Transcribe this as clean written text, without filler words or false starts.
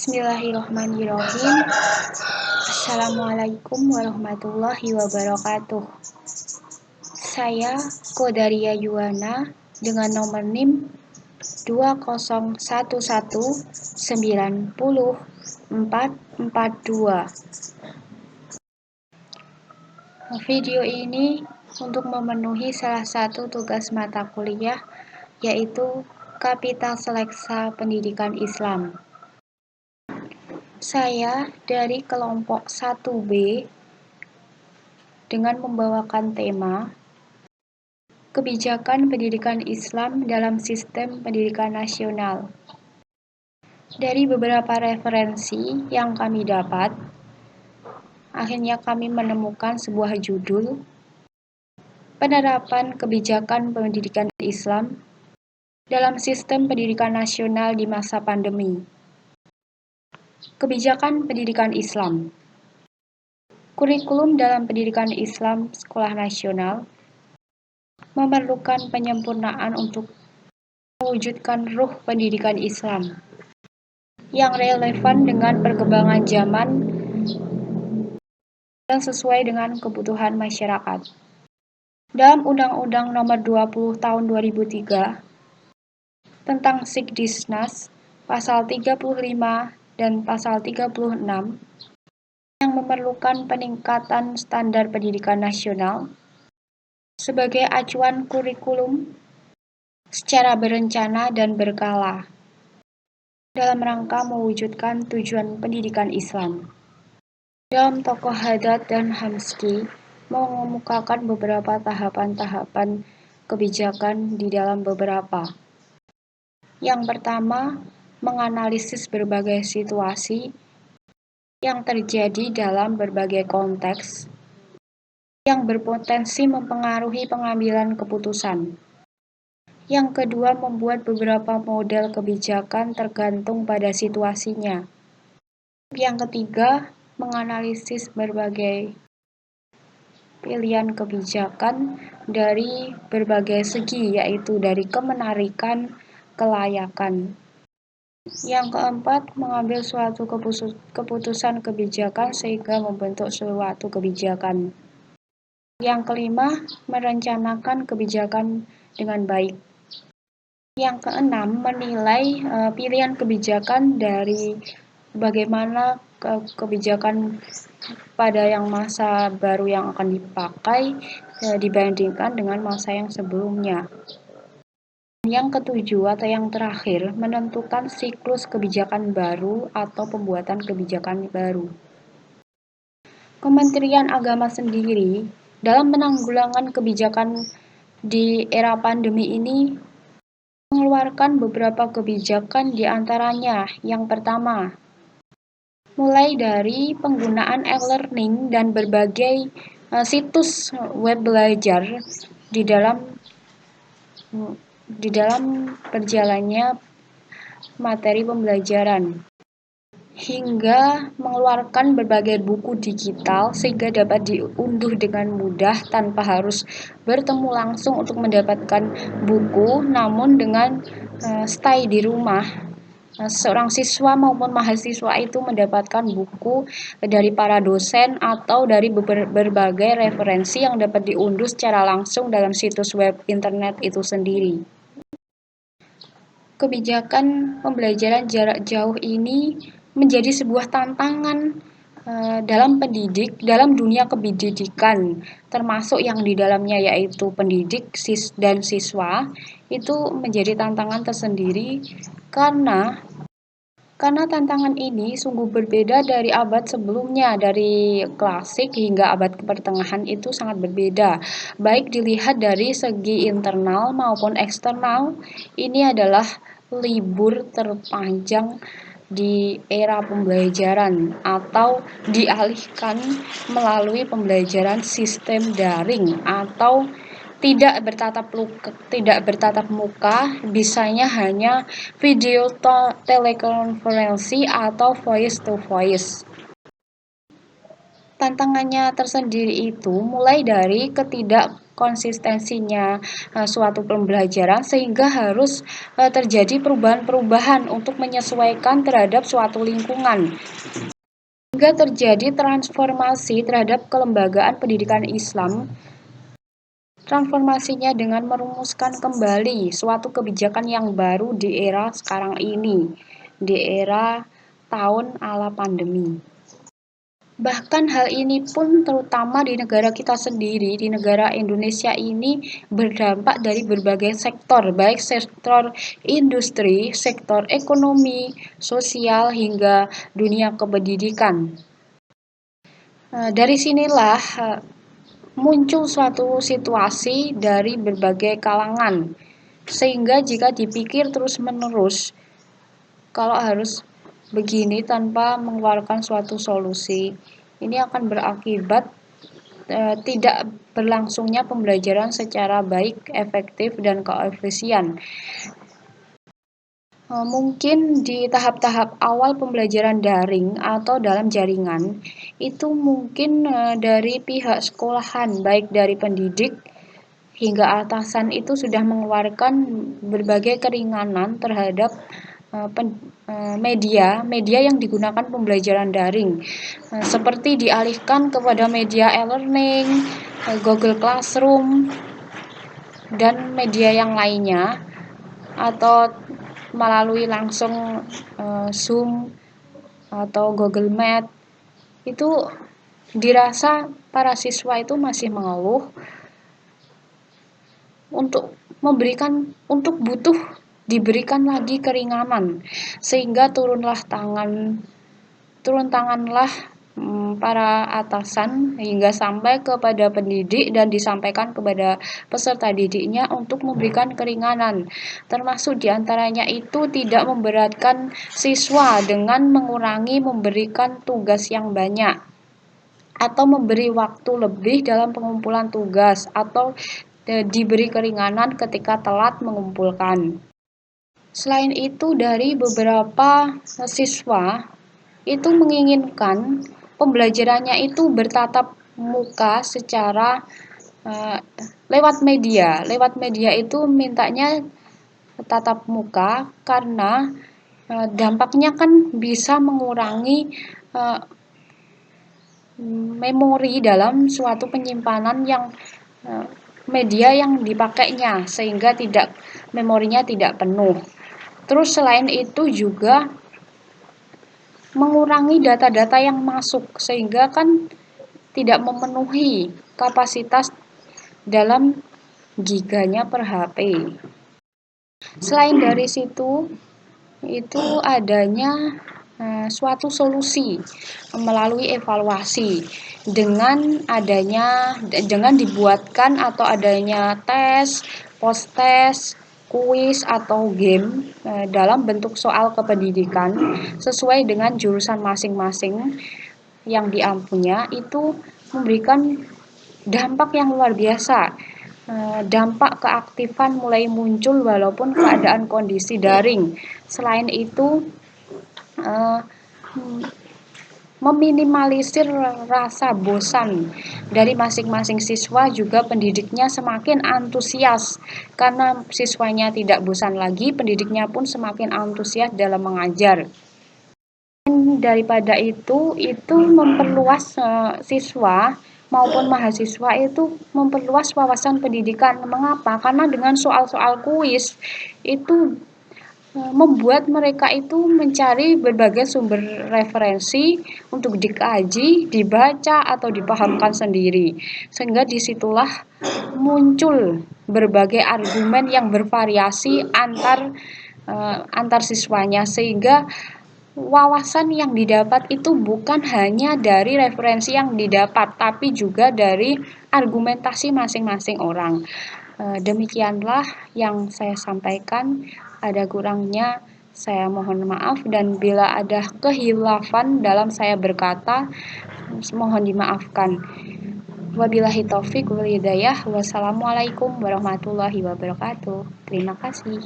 Bismillahirrahmanirrahim. Assalamualaikum warahmatullahi wabarakatuh. Saya Kodaria Yuwana dengan nomor NIM 201190442. Video ini untuk memenuhi salah satu tugas mata kuliah, yaitu Kapital Seleksa Pendidikan Islam. Saya dari kelompok 1B dengan membawakan tema Kebijakan Pendidikan Islam dalam Sistem Pendidikan Nasional. Dari beberapa referensi yang kami dapat, akhirnya kami menemukan sebuah judul Penerapan Kebijakan Pendidikan Islam dalam Sistem Pendidikan Nasional di masa pandemi. Kebijakan Pendidikan Islam. Kurikulum dalam pendidikan Islam sekolah nasional memerlukan penyempurnaan untuk mewujudkan ruh pendidikan Islam yang relevan dengan perkembangan zaman dan sesuai dengan kebutuhan masyarakat. Dalam Undang-Undang Nomor 20 Tahun 2003 tentang Sikdisnas Pasal 35 dan Pasal 36 yang memerlukan peningkatan standar pendidikan nasional sebagai acuan kurikulum secara berencana dan berkala dalam rangka mewujudkan tujuan pendidikan Islam. Dalam tokoh Haddad dan Hamzki mengemukakan beberapa tahapan-tahapan kebijakan di dalam beberapa. Yang pertama, menganalisis berbagai situasi yang terjadi dalam berbagai konteks yang berpotensi mempengaruhi pengambilan keputusan. Yang kedua, membuat beberapa model kebijakan tergantung pada situasinya. Yang ketiga, menganalisis berbagai pilihan kebijakan dari berbagai segi, yaitu dari kemenarikan, kelayakan. Yang keempat, mengambil suatu keputusan kebijakan sehingga membentuk suatu kebijakan. Yang kelima, merencanakan kebijakan dengan baik. Yang keenam, menilai pilihan kebijakan dari bagaimana kebijakan pada yang masa baru yang akan dipakai dibandingkan dengan masa yang sebelumnya. Yang ketujuh atau yang terakhir, menentukan siklus kebijakan baru atau pembuatan kebijakan baru. Kementerian Agama sendiri dalam penanggulangan kebijakan di era pandemi ini mengeluarkan beberapa kebijakan, di antaranya yang pertama, mulai dari penggunaan e-learning dan berbagai situs web belajar di dalam berjalannya materi pembelajaran, hingga mengeluarkan berbagai buku digital sehingga dapat diunduh dengan mudah tanpa harus bertemu langsung untuk mendapatkan buku, namun dengan stay di rumah. Seorang siswa maupun mahasiswa itu mendapatkan buku dari para dosen atau dari berbagai referensi yang dapat diunduh secara langsung dalam situs web internet itu sendiri. Kebijakan pembelajaran jarak jauh ini menjadi sebuah tantangan dalam dunia kependidikan, termasuk yang di dalamnya yaitu pendidik dan siswa, itu menjadi tantangan tersendiri karena tantangan ini sungguh berbeda dari abad sebelumnya, dari klasik hingga abad pertengahan itu sangat berbeda. Baik dilihat dari segi internal maupun eksternal, ini adalah libur terpanjang di era pembelajaran atau dialihkan melalui pembelajaran sistem daring atau tidak bertatap muka, bisanya hanya video telekonferensi atau voice to voice. Tantangannya tersendiri itu mulai dari konsistensinya suatu pembelajaran, sehingga harus terjadi perubahan-perubahan untuk menyesuaikan terhadap suatu lingkungan, hingga terjadi transformasi terhadap kelembagaan pendidikan Islam. Transformasinya dengan merumuskan kembali suatu kebijakan yang baru di era sekarang ini, di era tahun ala pandemi. Bahkan hal ini pun terutama di negara kita sendiri, di negara Indonesia ini berdampak dari berbagai sektor, baik sektor industri, sektor ekonomi, sosial, hingga dunia kependidikan. Dari sinilah muncul suatu situasi dari berbagai kalangan, sehingga jika dipikir terus-menerus, kalau harus begini tanpa mengeluarkan suatu solusi, ini akan berakibat tidak berlangsungnya pembelajaran secara baik, efektif, dan koefisien. Mungkin di tahap-tahap awal pembelajaran daring atau dalam jaringan, itu mungkin dari pihak sekolahan, baik dari pendidik hingga atasan, itu sudah mengeluarkan berbagai keringanan terhadap media yang digunakan pembelajaran daring, seperti dialihkan kepada media e-learning, Google Classroom, dan media yang lainnya, atau melalui langsung Zoom atau Google Meet. Itu dirasa para siswa itu masih mengeluh untuk butuh diberikan lagi keringanan, sehingga turun tanganlah para atasan hingga sampai kepada pendidik dan disampaikan kepada peserta didiknya untuk memberikan keringanan, termasuk diantaranya itu tidak memberatkan siswa dengan mengurangi memberikan tugas yang banyak, atau memberi waktu lebih dalam pengumpulan tugas, atau diberi keringanan ketika telat mengumpulkan. Selain itu, dari beberapa siswa itu menginginkan pembelajarannya itu bertatap muka secara lewat media. Lewat media itu mintanya tatap muka karena dampaknya kan bisa mengurangi memori dalam suatu penyimpanan yang media yang dipakainya, sehingga memorinya tidak penuh. Terus selain itu juga mengurangi data-data yang masuk, sehingga kan tidak memenuhi kapasitas dalam giganya per HP. Selain dari situ, itu adanya suatu solusi melalui evaluasi dengan dibuatkan atau adanya tes, post-tes, kuis atau game dalam bentuk soal kependidikan sesuai dengan jurusan masing-masing yang diampunya, itu memberikan dampak yang luar biasa. Dampak keaktifan mulai muncul walaupun keadaan kondisi daring. Selain itu, meminimalisir rasa bosan dari masing-masing siswa, juga pendidiknya semakin antusias karena siswanya tidak bosan lagi, pendidiknya pun semakin antusias dalam mengajar. Daripada itu memperluas siswa maupun mahasiswa itu memperluas wawasan pendidikan. Mengapa? Karena dengan soal-soal kuis itu membuat mereka itu mencari berbagai sumber referensi untuk dikaji, dibaca, atau dipahamkan sendiri. Sehingga disitulah muncul berbagai argumen yang bervariasi antar siswanya, sehingga wawasan yang didapat itu bukan hanya dari referensi yang didapat, tapi juga dari argumentasi masing-masing orang. Demikianlah yang saya sampaikan. Ada kurangnya saya mohon maaf, dan bila ada kehilafan dalam saya berkata, mohon dimaafkan. Wabillahi taufik wal hidayah. Wassalamualaikum warahmatullahi wabarakatuh. Terima kasih.